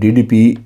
DDP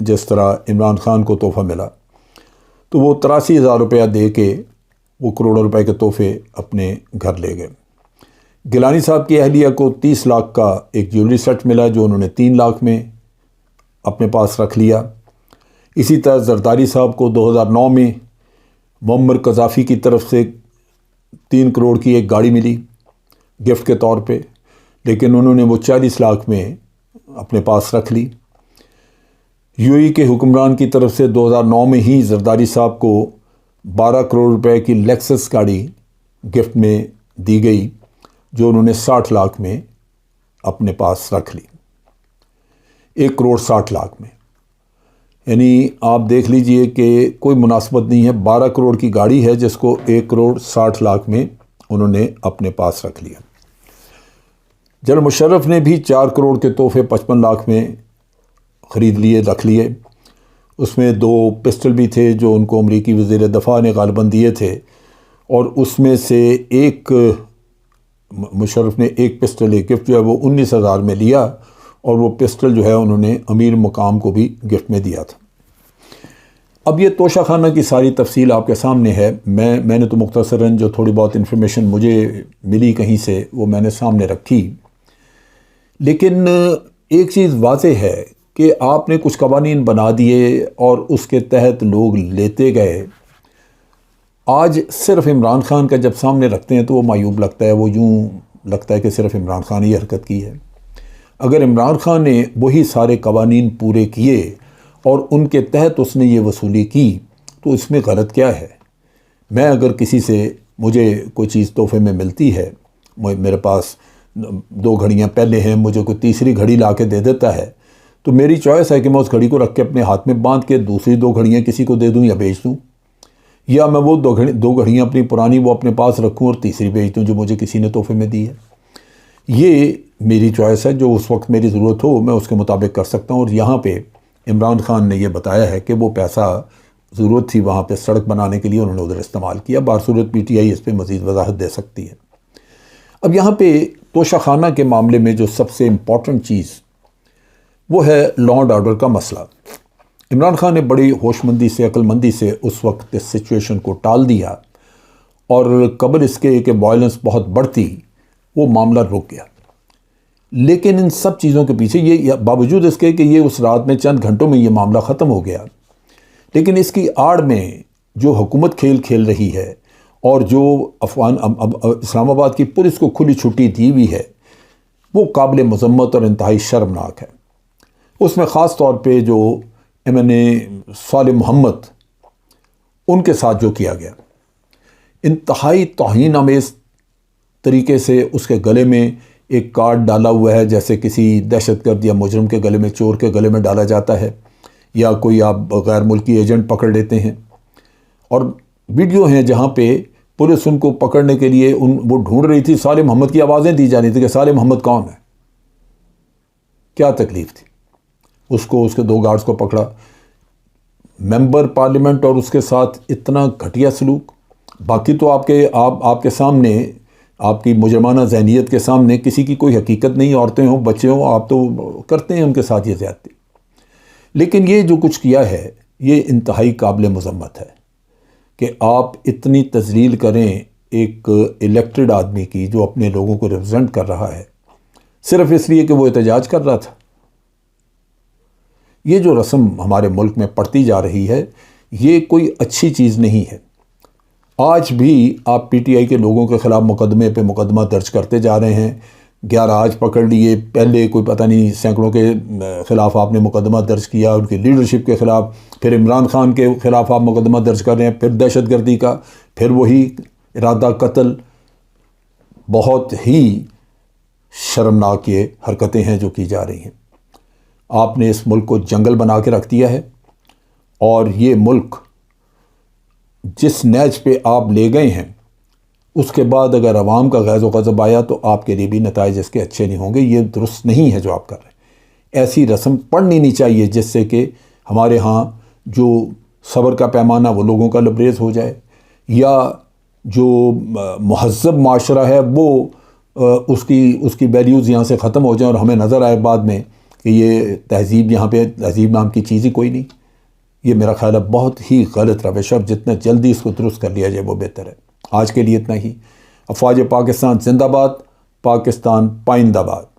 جس طرح عمران خان کو تحفہ ملا، تو وہ 83,000 روپیہ دے کے وہ کروڑوں روپے کے تحفے اپنے گھر لے گئے۔ گیلانی صاحب کی اہلیہ کو 30 لاکھ کا ایک جیولری سیٹ ملا جو انہوں نے 3 لاکھ میں اپنے پاس رکھ لیا۔ اسی طرح زرداری صاحب کو 2009 میں معمر قذافی کی طرف سے 3 کروڑ کی ایک گاڑی ملی گفٹ کے طور پہ، لیکن انہوں نے وہ 40 لاکھ میں اپنے پاس رکھ لی۔ یو اے ای کے حکمران کی طرف سے 2009 میں ہی زرداری صاحب کو 12 کروڑ روپے کی لیکسس گاڑی گفٹ میں دی گئی جو انہوں نے 60 لاکھ میں اپنے پاس رکھ لی، 1 کروڑ 60 لاکھ میں۔ یعنی آپ دیکھ لیجئے کہ کوئی مناسبت نہیں ہے، 12 کروڑ کی گاڑی ہے جس کو 1 کروڑ 60 لاکھ میں انہوں نے اپنے پاس رکھ لیا۔ جنرل مشرف نے بھی 4 کروڑ کے تحفے 55 لاکھ میں خرید لیے، رکھ لیے۔ اس میں 2 پسٹل بھی تھے جو ان کو امریکی وزیر دفاع نے غالباً دیے تھے، اور اس میں سے ایک مشرف نے ایک پسٹل ایک گفٹ جو ہے وہ 19,000 میں لیا، اور وہ پسٹل جو ہے انہوں نے امیر مقام کو بھی گفٹ میں دیا تھا۔ اب یہ توشہ خانہ کی ساری تفصیل آپ کے سامنے ہے، میں نے تو مختصراً جو تھوڑی بہت انفارمیشن مجھے ملی کہیں سے وہ میں نے سامنے رکھی، لیکن ایک چیز واضح ہے کہ آپ نے کچھ قوانین بنا دیے اور اس کے تحت لوگ لیتے گئے۔ آج صرف عمران خان کا جب سامنے رکھتے ہیں تو وہ معیوب لگتا ہے، وہ یوں لگتا ہے کہ صرف عمران خان نے یہ حرکت کی ہے۔ اگر عمران خان نے وہی سارے قوانین پورے کیے اور ان کے تحت اس نے یہ وصولی کی تو اس میں غلط کیا ہے؟ میں اگر کسی سے مجھے کوئی چیز تحفے میں ملتی ہے، میرے پاس 2 گھڑیاں پہلے ہیں، مجھے کوئی تیسری گھڑی لا کے دے دیتا ہے، تو میری چوائس ہے کہ میں اس گھڑی کو رکھ کے اپنے ہاتھ میں باندھ کے دوسری 2 گھڑیاں کسی کو دے دوں یا بیچ دوں، یا میں وہ 2 گھڑیاں اپنی پرانی وہ اپنے پاس رکھوں اور تیسری بیچ دوں جو مجھے کسی نے تحفے میں دی ہے۔ یہ میری چوائس ہے، جو اس وقت میری ضرورت ہو میں اس کے مطابق کر سکتا ہوں۔ اور یہاں پہ عمران خان نے یہ بتایا ہے کہ وہ پیسہ ضرورت تھی وہاں پہ سڑک بنانے کے لیے، انہوں نے ادھر استعمال کیا۔ بارصورت پی ٹی آئی اس پہ مزید وضاحت دے سکتی ہے۔ اب یہاں پہ توشہ خانہ کے معاملے میں جو سب سے امپورٹنٹ چیز وہ ہے لا اینڈ آرڈر کا مسئلہ۔ عمران خان نے بڑی ہوش مندی سے، عقل مندی سے اس وقت اس سچویشن کو ٹال دیا، اور قبل اس کے کہ وائلنس بہت بڑھتی وہ معاملہ رک گیا۔ لیکن ان سب چیزوں کے پیچھے یہ باوجود اس کے کہ یہ اس رات میں چند گھنٹوں میں یہ معاملہ ختم ہو گیا، لیکن اس کی آڑ میں جو حکومت کھیل رہی ہے اور جو اسلام آباد کی پولیس کو کھلی چھٹی دی ہوئی ہے وہ قابل مذمت اور انتہائی شرمناک ہے۔ اس میں خاص طور پہ جو MNA صالح محمد ان کے ساتھ جو کیا گیا، انتہائی توہین آمیز طریقے سے اس کے گلے میں ایک کارڈ ڈالا ہوا ہے، جیسے کسی دہشت گرد یا مجرم کے گلے میں، چور کے گلے میں ڈالا جاتا ہے، یا کوئی آپ غیر ملکی ایجنٹ پکڑ لیتے ہیں۔ اور ویڈیو ہیں جہاں پہ پولیس ان کو پکڑنے کے لیے وہ ڈھونڈ رہی تھی، صالح محمد کی آوازیں دی جا رہی تھی کہ صالح محمد کون ہے۔ کیا تکلیف تھی اس کو، اس کے 2 گارڈز کو پکڑا، ممبر پارلیمنٹ اور اس کے ساتھ اتنا گھٹیا سلوک۔ باقی تو آپ کے سامنے، آپ کی مجرمانہ ذہنیت کے سامنے کسی کی کوئی حقیقت نہیں، عورتیں ہوں بچے ہوں، آپ تو کرتے ہیں ان کے ساتھ یہ زیادتی۔ لیکن یہ جو کچھ کیا ہے یہ انتہائی قابل مذمت ہے کہ آپ اتنی تذلیل کریں ایک الیکٹڈ آدمی کی جو اپنے لوگوں کو ریپرزینٹ کر رہا ہے، صرف اس لیے کہ وہ احتجاج کر رہا تھا۔ یہ جو رسم ہمارے ملک میں پڑتی جا رہی ہے یہ کوئی اچھی چیز نہیں ہے۔ آج بھی آپ پی ٹی آئی کے لوگوں کے خلاف مقدمے پہ مقدمہ درج کرتے جا رہے ہیں، 11 آج پکڑ لیے، پہلے کوئی پتہ نہیں سینکڑوں کے خلاف آپ نے مقدمہ درج کیا، ان کی لیڈرشپ کے خلاف، پھر عمران خان کے خلاف آپ مقدمہ درج کر رہے ہیں، پھر دہشت گردی کا، پھر وہی ارادہ قتل۔ بہت ہی شرمناک یہ حرکتیں ہیں جو کی جا رہی ہیں۔ آپ نے اس ملک کو جنگل بنا کے رکھ دیا ہے، اور یہ ملک جس نیج پہ آپ لے گئے ہیں اس کے بعد اگر عوام کا غیظ و غضب آیا تو آپ کے لیے بھی نتائج اس کے اچھے نہیں ہوں گے۔ یہ درست نہیں ہے جو آپ کر رہے ہیں۔ ایسی رسم پڑھنی نہیں چاہیے جس سے کہ ہمارے ہاں جو صبر کا پیمانہ وہ لوگوں کا لبریز ہو جائے، یا جو مہذب معاشرہ ہے وہ اس کی ویلیوز یہاں سے ختم ہو جائیں اور ہمیں نظر آئے بعد میں کہ یہ تہذیب، یہاں پہ تہذیب نام کی چیز ہی کوئی نہیں، یہ میرا خیال ہے بہت ہی غلط روش ہے، اور جتنا جلدی اس کو درست کر لیا جائے وہ بہتر ہے۔ آج کے لیے اتنا ہی۔ افواج پاکستان زندہ باد، پاکستان پائندہ باد۔